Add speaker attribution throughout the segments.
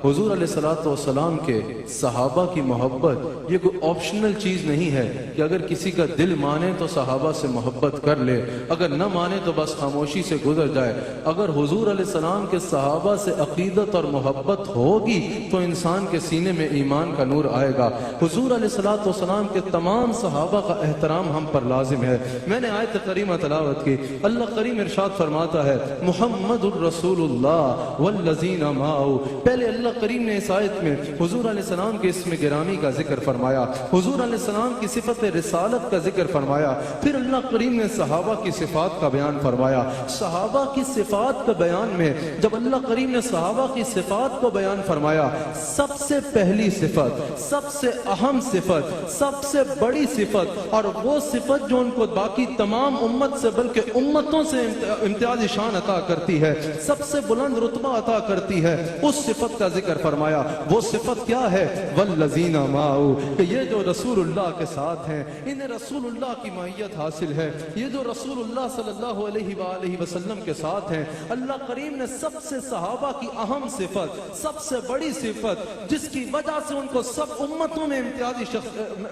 Speaker 1: حضور علیہ الصلوۃ والسلام کے صحابہ کی محبت یہ کوئی آپشنل چیز نہیں ہے کہ اگر کسی کا دل مانے تو صحابہ سے محبت کر لے، اگر نہ مانے تو بس خاموشی سے گزر جائے۔ اگر حضور علیہ السلام کے صحابہ سے عقیدت اور محبت ہوگی تو انسان کے سینے میں ایمان کا نور آئے گا۔ حضور علیہ الصلوۃ والسلام کے تمام صحابہ کا احترام ہم پر لازم ہے۔ میں نے آیت کریمہ تلاوت کی، اللہ کریم ارشاد فرماتا ہے محمد الرسول اللہ والذین معہ۔ پہلے اللہ کریم نے اس آیت میں حضور علیہ السلام کے اسم گرامی کا ذکر فرمایا، حضور علیہ السلام کی صفت رسالت کا ذکر فرمایا، پھر اللہ کریم نے صحابہ کی صفات کا بیان فرمایا۔ صحابہ کی صفات کا بیان میں جب اللہ کریم نے صحابہ کی صفات کو بیان فرمایا، سب سے پہلی صفت، سب سے اہم صفت، سب سے بڑی صفت، اور وہ صفت جو ان کو باقی تمام امت سے بلکہ امتوں سے امتیازی شان عطا کرتی ہے، سب سے بلند رتبہ عطا کرتی ہے، اس صفت کا ذکر فرمایا۔ وہ صفت کیا ہے؟ والذین معہ، کہ یہ جو رسول اللہ کے ساتھ ہیں انہیں رسول اللہ کی معیت حاصل ہے۔ یہ جو رسول اللہ صلی اللہ علیہ وآلہ وسلم کے ساتھ ہیں، اللہ کریم نے سب سے صحابہ کی اہم صفت، سب سے بڑی صفت جس کی وجہ سے ان کو سب امتوں میں امتیازی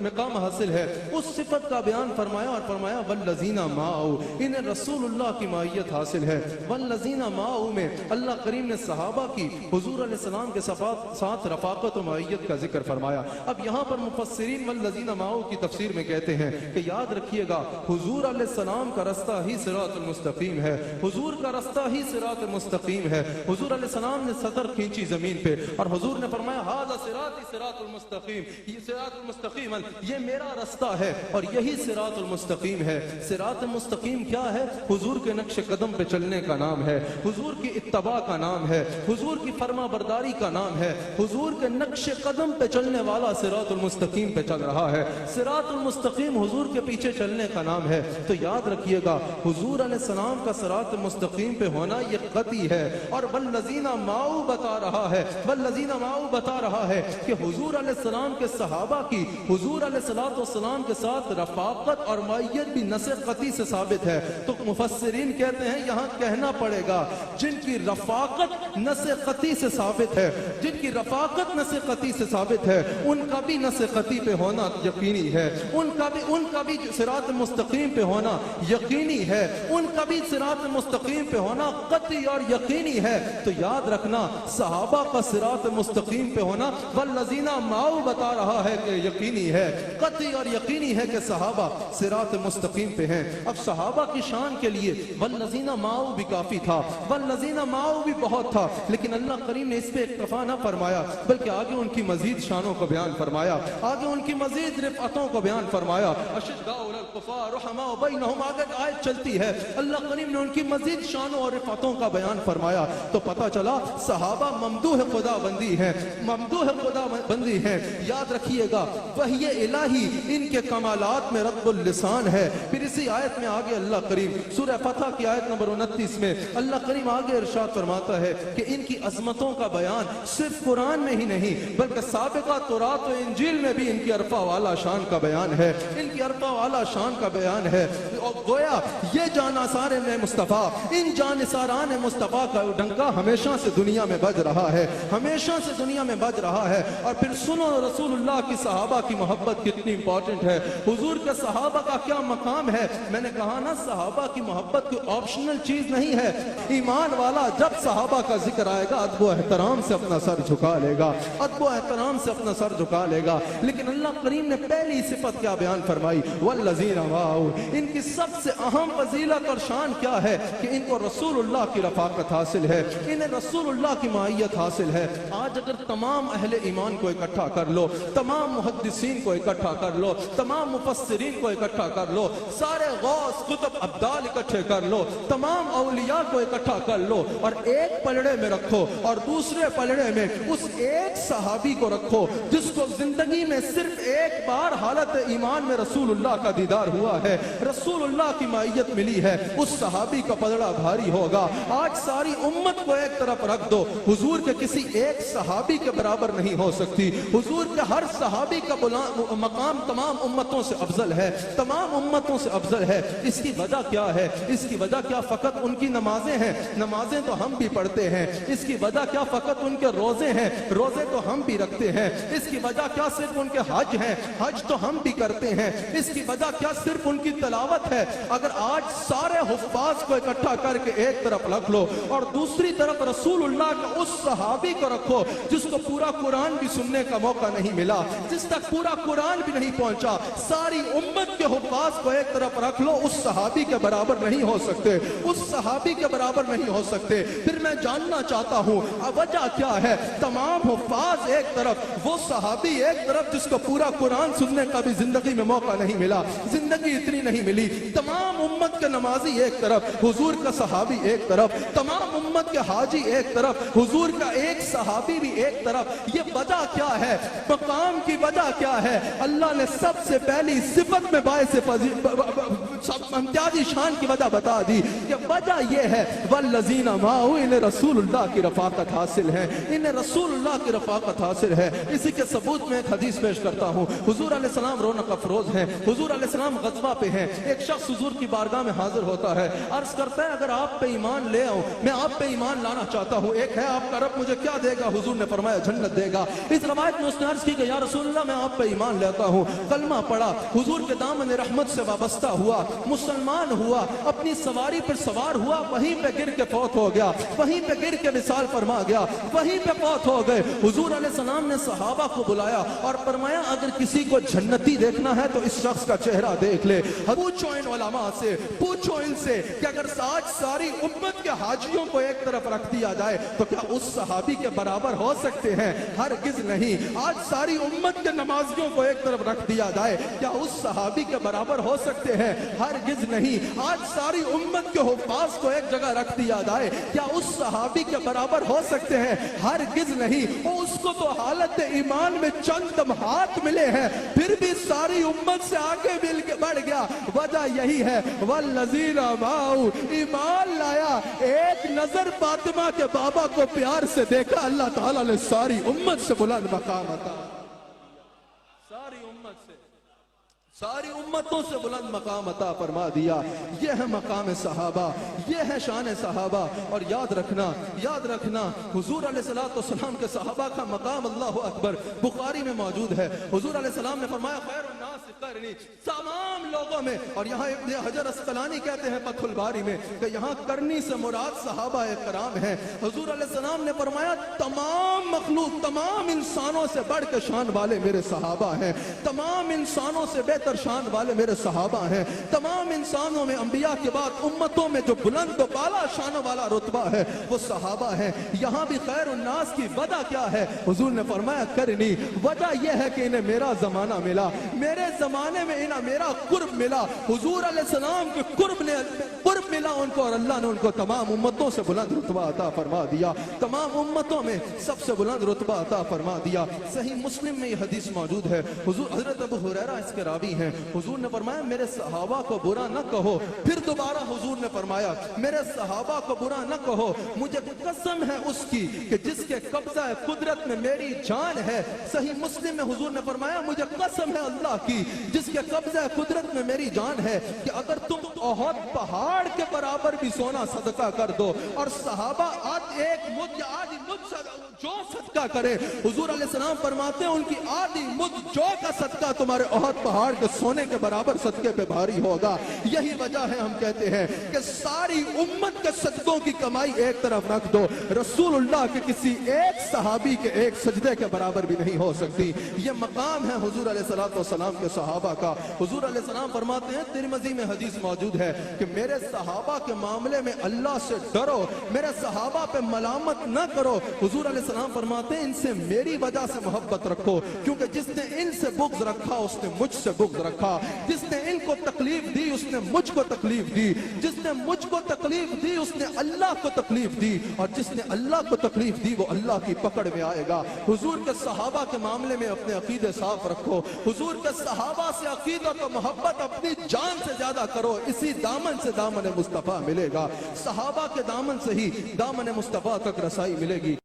Speaker 1: مقام حاصل ہے، اس صفت کا بیان فرمایا اور فرمایا والذین معہ، انہیں رسول اللہ کی معیت حاصل ہے۔ والذین معہ میں اللہ کریم نے صحابہ کی حضور علیہ السلام کے ساتھ رفاقت و معیت کا ذکر فرمایا۔ اب یہاں پر مفسرین والذین معہ کی تفسیر میں کہتے ہیں کہ یاد رکھیے گا حضور علیہ السلام کا رستہ ہی صراط المستقیم ہے، حضور کا رستہ ہی صراط المستقیم ہے۔ حضور علیہ السلام نے سطر کھینچی زمین پہ اور حضور نے فرمایا ھذا صراطی صراط المستقیم، یہ صراط المستقیم یہ میرا رستہ ہے اور یہی صراط المستقیم ہے۔ صراط المستقیم کیا ہے؟ حضور کے نقش قدم پہ چلنے کا نام ہے، حضور کی اتباع کا نام ہے، حضور کی فرما برداری کا نام ہے، حضور کے نقش قدم پہ چلنے والا صراط المستقیم پہ چل رہا ہے۔ صراط المستقیم حضور کے پیچھے چلنے کا نام ہے۔ تو یاد رکھیے گا حضور علیہ السلام کا صراط المستقیم پہ ہونا یہ قطعی ہے، اور والذین معہ بتا رہا ہے، والذین معہ بتا رہا ہے کہ حضور علیہ السلام کے صحابہ کی حضور علیہ السلام کے ساتھ رفاقت اور معیت بھی نص قطعی سے ثابت ہے۔ تو مفسرین کہتے ہیں یہاں کہنا پڑے گا جن کی رفاقت نص قطعی سے ثابت ہے، جن کی رفاقت نص قطعی سے ثابت ہے، ان کا بھی نص قطعی پہ ہونا یقینی ہے، ان کا بھی صراط مستقیم پہ ہونا یقینی ہے، ان کا بھی صراط مستقیم پہ ہونا قطعی اور یقینی ہے۔ تو یاد رکھنا صحابہ کا صراط مستقیم پہ ہونا والذین معہ بتا رہا ہے کہ یقینی ہے، قطعی اور یقینی ہے کہ صحابہ صراط مستقیم پہ ہیں۔ اب صحابہ کی شان کے لیے والذین معہ بھی کافی تھا، والذین معہ بھی بہت تھا، لیکن اللہ کریم نے اس پہ اکتفا نہ فرمایا بلکہ آگے ان کی مزید شانوں کو بیان فرمایا، آگے ان کی مزید رفعتوں کو بیان فرمایا۔ اشداء علی الکفار رحماء بینہم، آگے آیت چلتی ہے، اللہ کریم نے ان کی مزید شانوں اور رفعتوں کا بیان فرمایا۔ تو پتہ چلا صحابہ ممدوح خدا بندی ہیں، ممدوح خدا بندی ہیں۔ یاد رکھیے گا وحی الہی ان کے کمالات میں رب اللسان ہے۔ پھر اسی آیت میں آگے اللہ کریم سورہ فتح کی آیت نمبر 29 میں اللہ کریم آگے ارشاد فرماتا ہے کہ ان کی عظمتوں کا بیان صرف قرآن میں ہی نہیں بلکہ سابقہ تورات و انجیل میں بھی ان کی عرفہ والا شان کا بیان ہے، ان کی عرفہ والا شان کا بیان ہے۔ اور گویا یہ جانثارِ مصطفیٰ، ان جانثاران مصطفیٰ کا ڈنکا ہمیشہ سے دنیا میں بج رہا ہے، ہمیشہ سے دنیا میں بج رہا ہے۔ اور پھر سنو رسول اللہ کی صحابہ کی محبت کتنی امپورٹنٹ ہے، حضور کے صحابہ کا کیا مقام ہے۔ میں نے کہا نا صحابہ کی محبت کوئی آپشنل چیز نہیں ہے۔ ایمان والا جب صحابہ کا ذکر آئے گا ادب و احترام سے اپنا سر جھکا لے گا، ادب و احترام سے اپنا سر جھکا لے گا۔ لیکن اللہ کریم نے پہلی صفت کیا بیان فرمائی؟ والذین معہ، ان کی سب سے اہم فضیلت اور شان کیا ہے کہ ان کو رسول اللہ کی رفاقت حاصل ہے، انہیں رسول اللہ کی معیت حاصل ہے۔ آج اگر تمام اہل ایمان کو اکٹھا کر لو، تمام محدثین کو اکٹھا کر لو، تمام مفسرین کو اکٹھا کر لو، سارے غوث قطب ابدال اکٹھے کر لو، تمام اولیاء کو اکٹھا کر لو اور ایک پلڑے میں رکھو اور دوسرے پلڑے میں اس ایک صحابی کو رکھو جس کو زندگی میں صرف ایک بار حالت ایمان میں رسول اللہ کا دیدار ہوا ہے، رسول اللہ کی معیت ملی ہے، اس صحابی کا پلڑا بھاری ہوگا۔ آج ساری امت کو ایک طرف رکھ دو، حضور کے کسی ایک صحابی کے برابر نہیں ہو سکتی۔ حضور کے ہر صحابی کا مقام تمام امتوں سے افضل ہے، تمام امتوں سے افضل ہے۔ اس کی وجہ کیا ہے؟ اس کی وجہ کیا فقط ان کی نمازیں ہیں؟ نمازیں تو ہم بھی پڑھتے ہیں۔ اس کی وجہ کیا فقط ان کے روزے ہیں، روزے تو ہم بھی رکھتے ہیں، اس کی وجہ کیا صرف ان کے حج ہیں، حج تو ہم بھی کرتے ہیں، اس کی وجہ کیا صرف ان کی تلاوت ہے؟ اگر آج سارے حفاظ کو اکٹھا کر کے ایک طرف رکھ لو اور دوسری طرف رسول اللہ کے اس صحابی کو رکھو جس کو پورا قرآن بھی سننے کا موقع نہیں ملا، جس تک پورا قرآن بھی نہیں پہنچا، ساری امت کے حفاظ کو ایک طرف رکھ لو، اس صحابی کے برابر نہیں ہو سکتے، اس صحابی کے برابر نہیں ہو سکتے۔ پھر میں جاننا چاہتا ہوں وجہ کیا ہے؟ تمام حفاظ ایک طرف، وہ صحابی ایک طرف جس کو پورا قرآن سننے کا بھی زندگی میں موقع نہیں ملا، زندگی اتنی نہیں ملی، تمام امت کے نمازی ایک طرف، حضور کا صحابی ایک طرف، تمام امت کے حاجی ایک طرف، حضور کا ایک صحابی بھی ایک طرف۔ یہ وجہ کیا ہے؟ مقام کی وجہ کیا ہے؟ اللہ نے سب سے پہلی صفت میں باعث امتیازی شان کی وجہ بتا دی کہ وجہ یہ ہے والذین معہ، انہیں رسول اللہ کی رفاقت حاصل ہے، انہیں رسول اللہ کی رفاقت حاصل ہے۔ اسی کے ثبوت میں ایک حدیث پیش کرتا ہوں۔ حضور علیہ السلام رونق افروز ہیں، حضور علیہ السلام غزوہ پہ ہیں، ایک شخص حضور کی بارگاہ میں حاضر ہوتا ہے، عرض کرتا ہے اگر آپ پہ ایمان لے آؤں، میں آپ پہ ایمان لانا چاہتا ہوں، ایک ہے آپ کا رب مجھے کیا دے گا؟ حضور نے فرمایا جنت دے گا۔ اس روایت میں اس نے عرض کی کہ یا رسول اللہ میں آپ پہ ایمان لیتا ہوں، کلمہ پڑھا، حضور کے دامن رحمت سے وابستہ ہوا، مسلمان ہوا، اپنی سواری پر سوار ہوا، وہیں پہ گر کے فوت ہو گیا، وہیں پہ گر کے وصال فرما گیا، وہیں پہ فوت ہو گئے۔ حضور علیہ السلام نے صحابہ کو بلایا اور فرمایا اگر کسی کو جنتی دیکھنا ہے تو اس شخص کا چہرہ دیکھ لے۔ پوچھو ان علماء سے، پوچھو ان سے کہ اگر آج ساری امت کے حاجیوں کو ایک طرف رکھ دیا جائے تو کیا اس صحابی کے برابر ہو سکتے ہیں؟ ہرگز نہیں۔ آج ساری امت کے نمازیوں کو ایک طرف رکھ دیا جائے کیا اس صحابی کے برابر ہو سکتے ہیں؟ ہرگز نہیں۔ آج ساری امت کے حفاظ کو ایک جگہ رکھ دیا جائے کیا اس صحابی کے برابر ہو سکتے ہیں؟ ہرگز نہیں۔ اس کو تو حالت ایمان میں چند لمحات ملے ہیں، پھر بھی ساری امت سے آگے مل کے بڑھ گیا۔ وجہ یہی ہے والذین معہ، ایمان لایا، ایک نظر فاطمہ کے بابا کو پیار سے دیکھا، اللہ تعالیٰ نے ساری امت سے بلند مقام عطا، ساری امت سے، ساری امتوں سے بلند مقام عطا فرما دیا۔ یہ ہے مقام صحابہ، یہ ہے شان صحابہ۔ اور یاد رکھنا، یاد رکھنا حضور علیہ السلام کے صحابہ کا مقام اللہ اکبر بخاری میں موجود ہے۔ حضور علیہ السلام نے فرمایا خیر الناس قرنی، تمام لوگوں میں، اور یہاں ابن حجر اسقلانی کہتے ہیں فتح الباری میں کہ یہاں کرنی سے مراد صحابہ کرام ہیں۔ حضور علیہ السلام نے فرمایا تمام مخلوق، تمام انسانوں سے بڑھ کے شان والے میرے صحابہ ہیں، تمام انسانوں سے بہتر شان والے میرے صحابہ ہیں، تمام انسانوں میں، انبیاء کے بعد امتوں میں جو بلند و بالا شان والا رتبہ ہے وہ صحابہ ہیں۔ یہاں بھی خیر الناس کی وجہ کیا ہے؟ حضور نے فرمایا کرنی، وجہ یہ ہے کہ انہیں میرا زمانہ ملا، میرے زمانے میں انہیں میرا قرب ملا، حضور علیہ السلام کے قرب ملا ان کو، اور اللہ نے ان کو تمام امتوں سے بلند رتبہ عطا فرما دیا، تمام امتوں میں سب سے بلند رتبہ عطا فرما دیا۔ صحیح مسلم میں یہ حدیث موجود ہے، حضور حضرت ابو ہریرہ اس کے راوی ہیں، حضور نے فرمایا میرے صحابہ کو برا نہ کہو۔ پھر دوبارہ حضور نے فرمایا میرے صحابہ کو برا نہ کہو، مجھے قسم ہے اس کی کہ جس کے قبضہ قدرت میں میری جان ہے۔ صحیح مسلم میں حضور نے فرمایا مجھے قسم ہے اللہ کی جس کے قبضہ قدرت میں میری جان ہے کہ اگر تم احد پہاڑ کے برابر بھی سونا صدقہ کر دو اور صحابہ ایک مد یا آدھی مد جو صدقہ کرے، حضور علیہ السلام فرماتے ہیں ان کی آدھی مد جو کا صدقہ تمہارے احد پہاڑ کے سونے کے برابر صدقے پہ بھاری ہوگا۔ یہی وجہ ہے ہم کہتے ہیں کہ ساری امت کے صدقوں کی کمائی ایک طرف رکھ دو، رسول اللہ کے کسی ایک صحابی کے ایک سجدے کے برابر بھی نہیں ہو سکتی۔ یہ مقام ہے حضور علیہ السلام کے صحابہ کا۔ حضور علیہ السلام فرماتے ہیں ترمذی میں حدیث موجود ہے کہ میرے صحابہ کے معاملے میں اللہ سے ڈرو، میرے صحابہ پہ ملامت نہ کرو۔ حضور علیہ السلام فرماتے ہیں ان سے میری وجہ سے محبت رکھو، کیونکہ جس نے ان سے بغض رکھا اس نے مجھ سے بغض رکھا، جس نے ان کو تکلیف دی اس نے مجھ کو تکلیف دی، جس نے مجھ کو تکلیف دی اس نے اللہ کو تکلیف دی، اور جس نے اللہ کو تکلیف دی وہ اللہ کی پکڑ میں آئے گا۔ حضور کے صحابہ کے معاملے میں اپنے عقیدے صاف رکھو، حضور کے صحابہ سے عقیدت و محبت اپنی جان سے زیادہ کرو، اسی دامن سے دامن مصطفیٰ ملے گا، صحابہ کے دامن سے ہی دامن مصطفیٰ تک رسائی ملے گی۔